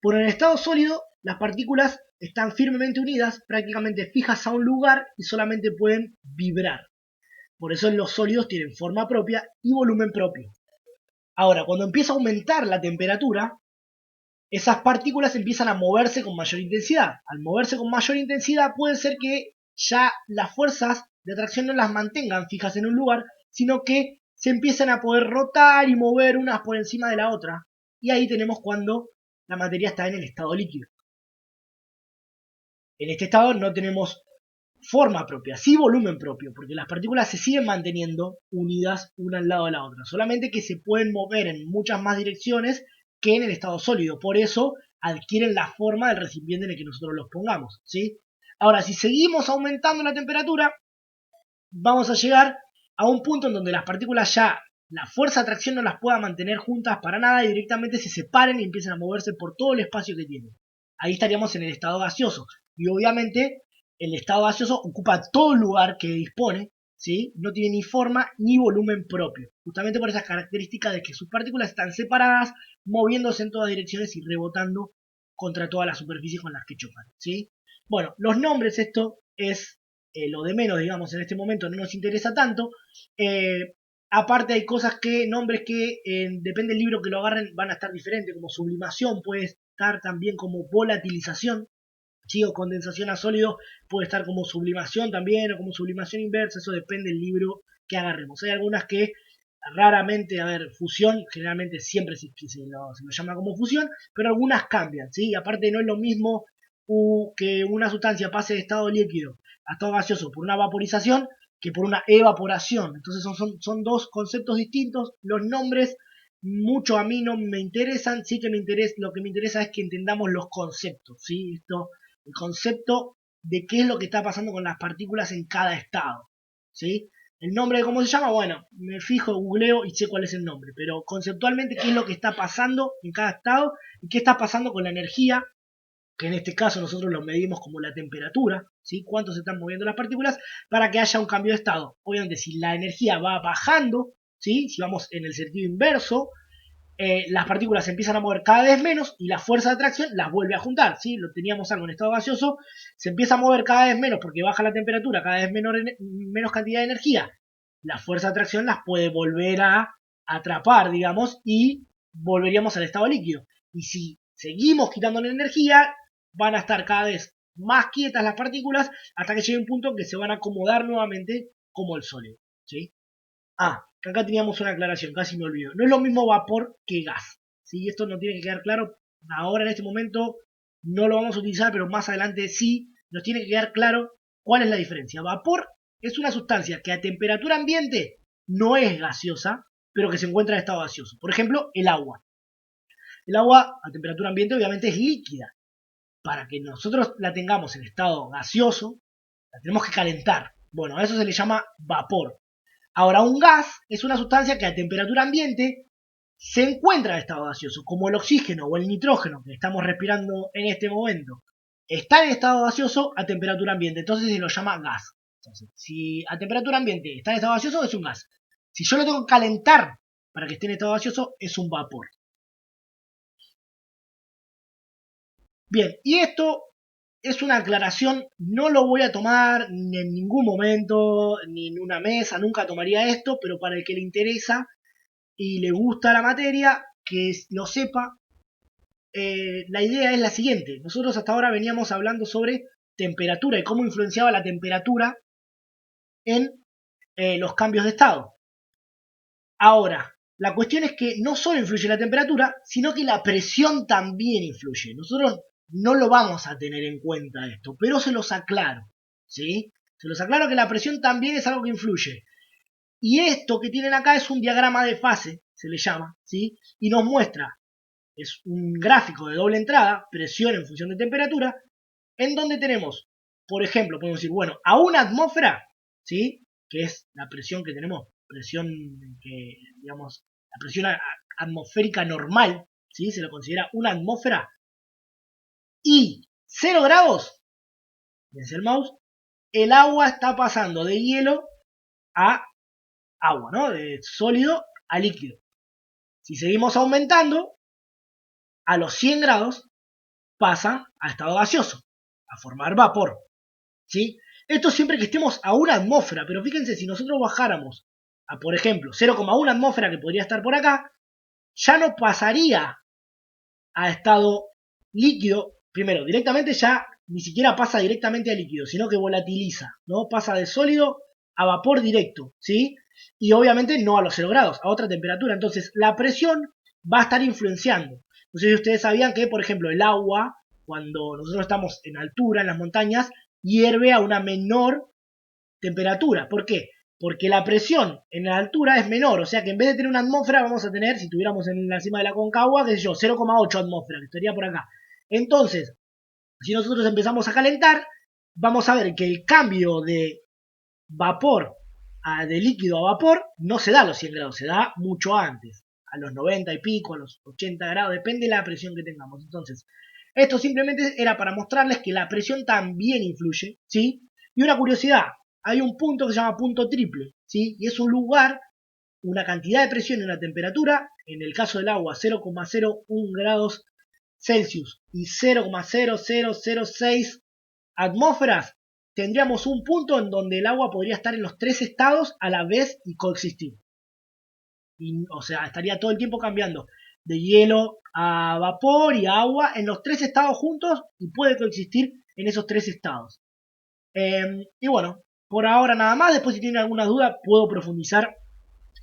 Por el estado sólido, las partículas están firmemente unidas, prácticamente fijas a un lugar y solamente pueden vibrar. Por eso los sólidos tienen forma propia y volumen propio. Ahora, cuando empieza a aumentar la temperatura, esas partículas empiezan a moverse con mayor intensidad. Al moverse con mayor intensidad puede ser que ya las fuerzas de atracción no las mantengan fijas en un lugar, sino que se empiezan a poder rotar y mover unas por encima de la otra. Y ahí tenemos cuando la materia está en el estado líquido. En este estado no tenemos forma propia, sí volumen propio, porque las partículas se siguen manteniendo unidas una al lado de la otra, solamente que se pueden mover en muchas más direcciones que en el estado sólido, por eso adquieren la forma del recipiente en el que nosotros los pongamos, ¿sí? Ahora, si seguimos aumentando la temperatura, vamos a llegar a un punto en donde las partículas ya, la fuerza de atracción no las pueda mantener juntas para nada y directamente se separen y empiecen a moverse por todo el espacio que tienen. Ahí estaríamos en el estado gaseoso. Y obviamente el estado gaseoso ocupa todo el lugar que dispone, ¿sí? No tiene ni forma ni volumen propio. Justamente por esas características de que sus partículas están separadas, moviéndose en todas direcciones y rebotando contra todas las superficies con las que chocan, ¿sí? Bueno, los nombres, esto es lo de menos, digamos, en este momento no nos interesa tanto. Aparte hay cosas que, nombres que depende del libro que lo agarren, van a estar diferentes, como sublimación, puede estar también como volatilización, ¿sí? O condensación a sólido, puede estar como sublimación también, o como sublimación inversa, eso depende del libro que agarremos. Hay algunas que raramente, a ver, fusión, generalmente siempre se lo llama como fusión, pero algunas cambian, ¿sí? Aparte no es lo mismo que una sustancia pase de estado líquido a estado gaseoso por una vaporización que por una evaporación. Entonces son dos conceptos distintos. Los nombres mucho a mí no me interesan, sí que me interesa, lo que me interesa es que entendamos los conceptos, ¿sí? El concepto de qué es lo que está pasando con las partículas en cada estado, ¿sí? El nombre de cómo se llama, bueno, me fijo, googleo y sé cuál es el nombre, pero conceptualmente qué es lo que está pasando en cada estado y qué está pasando con la energía, que en este caso nosotros lo medimos como la temperatura, ¿sí? Cuánto se están moviendo las partículas para que haya un cambio de estado. Obviamente, si la energía va bajando, ¿sí? Si vamos en el sentido inverso, las partículas se empiezan a mover cada vez menos y la fuerza de atracción las vuelve a juntar, ¿sí? Lo teníamos algo en estado gaseoso, se empieza a mover cada vez menos porque baja la temperatura, cada vez menos cantidad de energía. La fuerza de atracción las puede volver a atrapar, digamos, y volveríamos al estado líquido. Y si seguimos quitándole energía, van a estar cada vez más quietas las partículas hasta que llegue un punto en que se van a acomodar nuevamente como el sólido, ¿sí? Ah, acá teníamos una aclaración, casi me olvido. No es lo mismo vapor que gas. ¿Sí? Esto no tiene que quedar claro. Ahora en este momento no lo vamos a utilizar, pero más adelante sí. Nos tiene que quedar claro cuál es la diferencia. Vapor es una sustancia que a temperatura ambiente no es gaseosa, pero que se encuentra en estado gaseoso. Por ejemplo, el agua. El agua a temperatura ambiente obviamente es líquida. Para que nosotros la tengamos en estado gaseoso, la tenemos que calentar. Bueno, a eso se le llama vapor. Ahora, un gas es una sustancia que a temperatura ambiente se encuentra en estado gaseoso, como el oxígeno o el nitrógeno que estamos respirando en este momento. Está en estado gaseoso a temperatura ambiente, entonces se lo llama gas. Entonces, si a temperatura ambiente está en estado gaseoso, es un gas. Si yo lo tengo que calentar para que esté en estado gaseoso, es un vapor. Bien, y esto es una aclaración, no lo voy a tomar ni en ningún momento, ni en una mesa, nunca tomaría esto, pero para el que le interesa y le gusta la materia, que lo sepa. La idea es la siguiente. Nosotros hasta ahora veníamos hablando sobre temperatura y cómo influenciaba la temperatura en los cambios de estado. Ahora, la cuestión es que no solo influye la temperatura, sino que la presión también influye. Nosotros no lo vamos a tener en cuenta esto, pero se los aclaro, ¿sí? Se los aclaro que la presión también es algo que influye. Y esto que tienen acá es un diagrama de fase, se le llama, ¿sí? Y nos muestra, es un gráfico de doble entrada, presión en función de temperatura, en donde tenemos, por ejemplo, podemos decir, bueno, a una atmósfera, ¿sí? Que es la presión que tenemos, presión que, digamos, la presión atmosférica normal, ¿sí? Se lo considera una atmósfera, y 0 grados, desde el mouse, el agua está pasando de hielo a agua, ¿no? De sólido a líquido. Si seguimos aumentando, a los 100 grados, pasa a estado gaseoso, a formar vapor, ¿sí? Esto siempre que estemos a una atmósfera, pero fíjense, si nosotros bajáramos a, por ejemplo, 0,1 atmósfera, que podría estar por acá, ya no pasaría a estado líquido. Primero, directamente ya ni siquiera pasa directamente a líquido, sino que volatiliza, ¿no? Pasa de sólido a vapor directo, ¿sí? Y obviamente no a los 0 grados, a otra temperatura. Entonces, la presión va a estar influenciando. No sé si ustedes sabían que, por ejemplo, el agua, cuando nosotros estamos en altura, en las montañas, hierve a una menor temperatura. ¿Por qué? Porque la presión en la altura es menor, o sea que en vez de tener una atmósfera vamos a tener, si estuviéramos en la cima de la Concagua, qué sé yo, 0,8 atmósfera, que estaría por acá. Entonces, si nosotros empezamos a calentar, vamos a ver que el cambio de vapor de líquido a vapor no se da a los 100 grados, se da mucho antes, a los 90 y pico, a los 80 grados, depende de la presión que tengamos. Entonces, esto simplemente era para mostrarles que la presión también influye, ¿sí? Y una curiosidad, hay un punto que se llama punto triple, ¿sí? Y es un lugar, una cantidad de presión y una temperatura, en el caso del agua 0,01 grados Celsius y 0,0006 atmósferas, tendríamos un punto en donde el agua podría estar en los tres estados a la vez y coexistir. Y, o sea, estaría todo el tiempo cambiando de hielo a vapor y a agua en los tres estados juntos y puede coexistir en esos tres estados. Y bueno, por ahora nada más. Después si tienen alguna duda puedo profundizar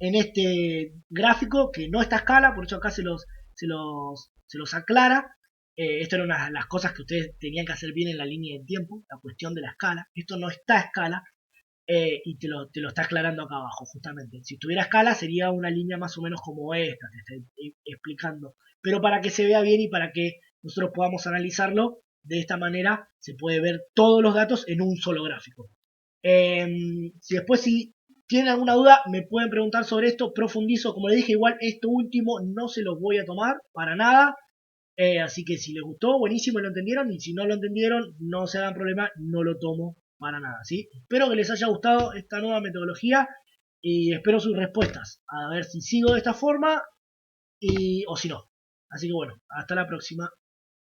en este gráfico que no está a escala, por eso acá se los aclara. Esto era una de las cosas que ustedes tenían que hacer bien en la línea de tiempo, la cuestión de la escala. Esto no está a escala y te lo está aclarando acá abajo, justamente. Si tuviera escala sería una línea más o menos como esta, te estoy explicando. Pero para que se vea bien y para que nosotros podamos analizarlo, de esta manera se puede ver todos los datos en un solo gráfico. Si tienen alguna duda, me pueden preguntar sobre esto, profundizo. Como les dije, igual esto último no se los voy a tomar para nada. Así que si les gustó, buenísimo, lo entendieron. Y si no lo entendieron, no se hagan problema, no lo tomo para nada, ¿sí? Espero que les haya gustado esta nueva metodología y espero sus respuestas. A ver si sigo de esta forma o si no. Así que bueno, hasta la próxima.